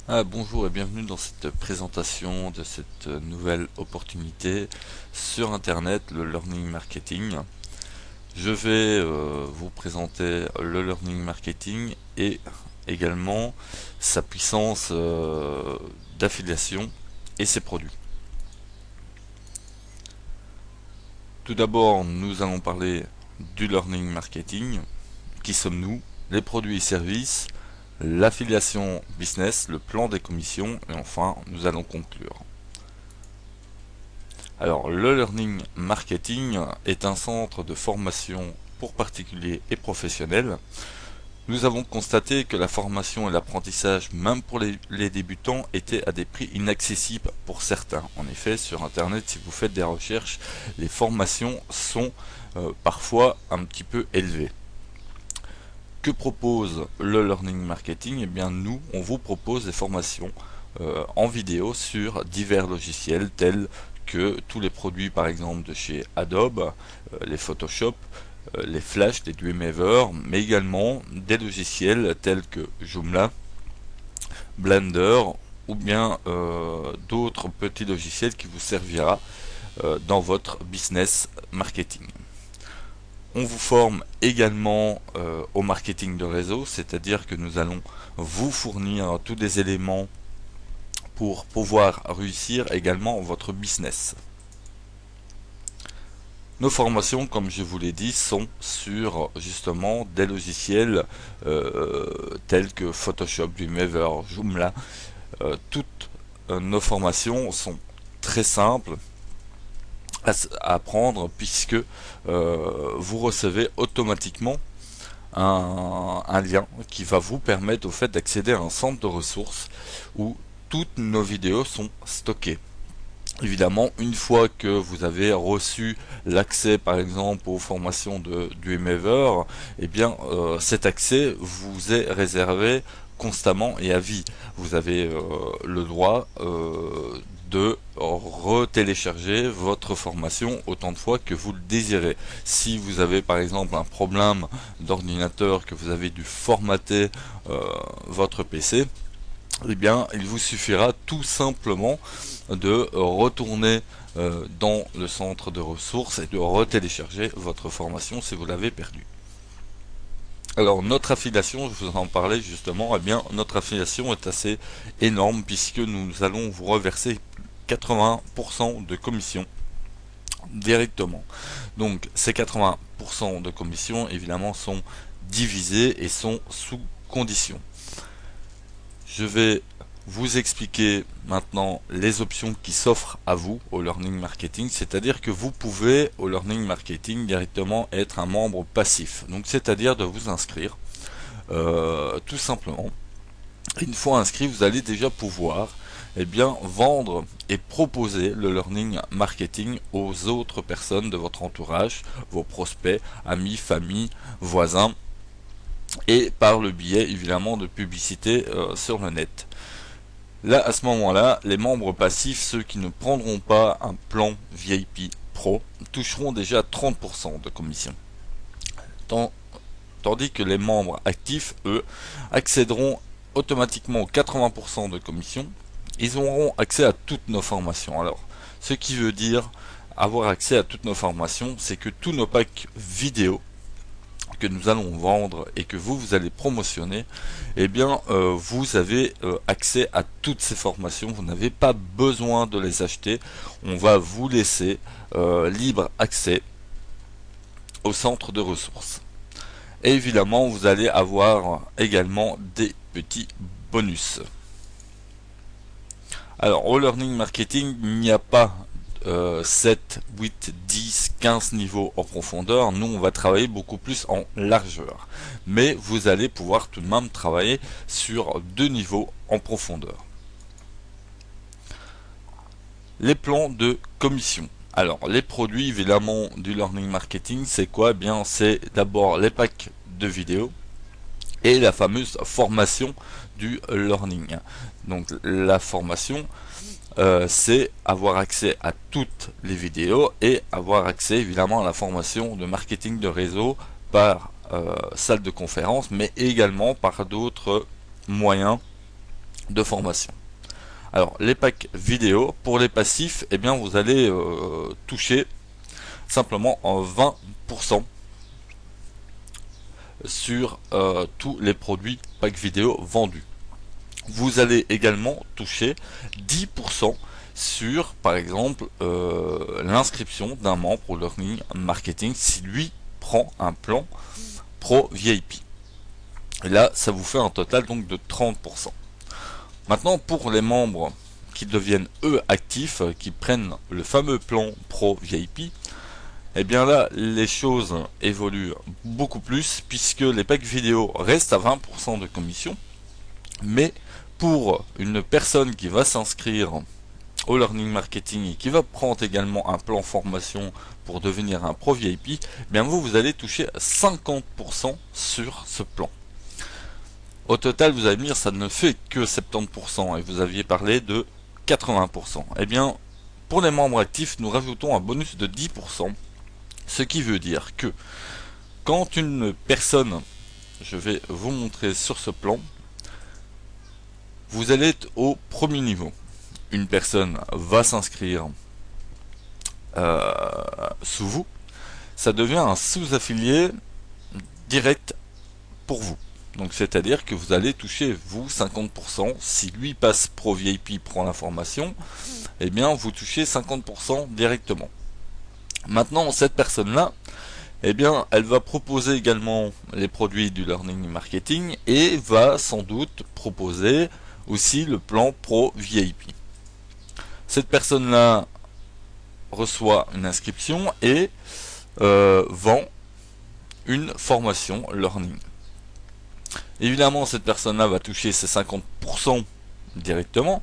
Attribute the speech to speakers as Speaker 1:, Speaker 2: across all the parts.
Speaker 1: Bonjour et bienvenue dans cette présentation de cette nouvelle opportunité sur Internet, le Learning Marketing. Je vais vous présenter le Learning Marketing et également sa puissance d'affiliation et ses produits. Tout d'abord, nous allons parler du Learning Marketing. Qui sommes-nous? Les produits et services, l'affiliation business, le plan des commissions et enfin, nous allons conclure. Alors, le Learning Marketing est un centre de formation pour particuliers et professionnels. Nous avons constaté que la formation et l'apprentissage, même pour les débutants, étaient à des prix inaccessibles pour certains. En effet, sur Internet, si vous faites des recherches, les formations sont parfois un petit peu élevées. Que propose le Learning Marketing? Eh bien, nous, on vous propose des formations en vidéo sur divers logiciels tels que tous les produits par exemple de chez Adobe, les Photoshop, les Flash, les Dreamweaver, mais également des logiciels tels que Joomla, Blender ou bien d'autres petits logiciels qui vous servira dans votre business marketing. On vous forme également au marketing de réseau, c'est-à-dire que nous allons vous fournir tous les éléments pour pouvoir réussir également votre business. Nos formations, comme je vous l'ai dit, sont sur justement des logiciels tels que Photoshop, Dreamweaver, Joomla. Toutes nos formations sont très simples à apprendre puisque vous recevez automatiquement un lien qui va vous permettre au fait d'accéder à un centre de ressources où toutes nos vidéos sont stockées. Évidemment, une fois que vous avez reçu l'accès par exemple aux formations de Dreamweaver, eh bien cet accès vous est réservé constamment et à vie. Vous avez le droit de retélécharger votre formation autant de fois que vous le désirez. Si vous avez par exemple un problème d'ordinateur, que vous avez dû formater votre PC, eh bien il vous suffira tout simplement de retourner dans le centre de ressources et de retélécharger votre formation si vous l'avez perdue. Alors notre affiliation, je vous en parlais justement, eh bien notre affiliation est assez énorme puisque nous allons vous reverser 80% de commission directement. Donc ces 80% de commission évidemment sont divisés et sont sous condition. Je vais vous expliquer maintenant les options qui s'offrent à vous au Learning Marketing, c'est-à-dire que vous pouvez au Learning Marketing directement être un membre passif, donc c'est-à-dire de vous inscrire tout simplement. Une fois inscrit, vous allez déjà pouvoir vendre et proposer le Learning Marketing aux autres personnes de votre entourage, vos prospects, amis, famille, voisins, et par le biais évidemment de publicité sur le net. Là, à ce moment-là, les membres passifs, ceux qui ne prendront pas un plan VIP Pro, toucheront déjà 30% de commission. Tandis que les membres actifs, eux, accéderont automatiquement aux 80% de commission. Ils auront accès à toutes nos formations. Alors, ce qui veut dire avoir accès à toutes nos formations, c'est que tous nos packs vidéo que nous allons vendre et que vous allez promotionner, eh bien vous avez accès à toutes ces formations. Vous n'avez pas besoin de les acheter. On va vous laisser libre accès au centre de ressources. Et évidemment, vous allez avoir également des petits bonus. Alors, au Learning Marketing, il n'y a pas 7, 8, 10, 15 niveaux en profondeur. Nous, on va travailler beaucoup plus en largeur. Mais vous allez pouvoir tout de même travailler sur 2 niveaux en profondeur. Les plans de commission. Alors, les produits évidemment du Learning Marketing, c'est quoi? Eh bien, c'est d'abord les packs de vidéos et la fameuse formation du Learning. Donc, la formation, c'est avoir accès à toutes les vidéos et avoir accès évidemment à la formation de marketing de réseau par salle de conférence, mais également par d'autres moyens de formation. Alors les packs vidéo, pour les passifs, eh bien vous allez toucher simplement en 20% sur tous les produits packs vidéo vendus. Vous allez également toucher 10% sur, par exemple, l'inscription d'un membre au Learning Marketing si lui prend un plan Pro VIP. Et là, ça vous fait un total donc de 30%. Maintenant, pour les membres qui deviennent eux actifs, qui prennent le fameux plan Pro VIP, et bien là, les choses évoluent beaucoup plus puisque les packs vidéo restent à 20% de commission, mais pour une personne qui va s'inscrire au Learning Marketing et qui va prendre également un plan formation pour devenir un Pro VIP, eh bien vous allez toucher 50% sur ce plan. Au total, vous allez me dire, ça ne fait que 70% et vous aviez parlé de 80%. Eh bien, pour les membres actifs, nous rajoutons un bonus de 10%, ce qui veut dire que quand une personne, je vais vous montrer sur ce plan, vous allez être au premier niveau. Une personne va s'inscrire sous vous, ça devient un sous-affilié direct pour vous. Donc c'est-à-dire que vous allez toucher vous 50%. Si lui passe Pro VIP, prend l'information, eh bien vous touchez 50% directement. Maintenant cette personne-là, eh bien elle va proposer également les produits du Learning Marketing et va sans doute proposer aussi le plan Pro VIP. Cette personne-là reçoit une inscription et vend une formation Learning. Évidemment, cette personne-là va toucher ses 50% directement.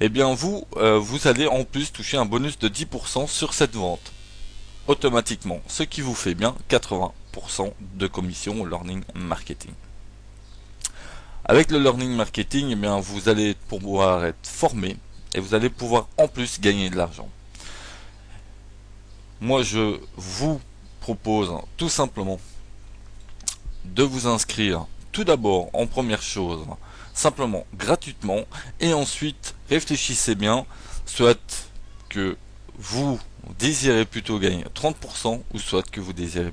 Speaker 1: Et bien vous, vous allez en plus toucher un bonus de 10% sur cette vente automatiquement, ce qui vous fait bien 80% de commission au Learning Marketing. Avec le Learning Marketing, eh bien, vous allez pouvoir être formé et vous allez pouvoir en plus gagner de l'argent. Moi, je vous propose tout simplement de vous inscrire tout d'abord en première chose, simplement gratuitement, et ensuite réfléchissez bien, soit que vous désirez plutôt gagner 30%, ou soit que vous désirez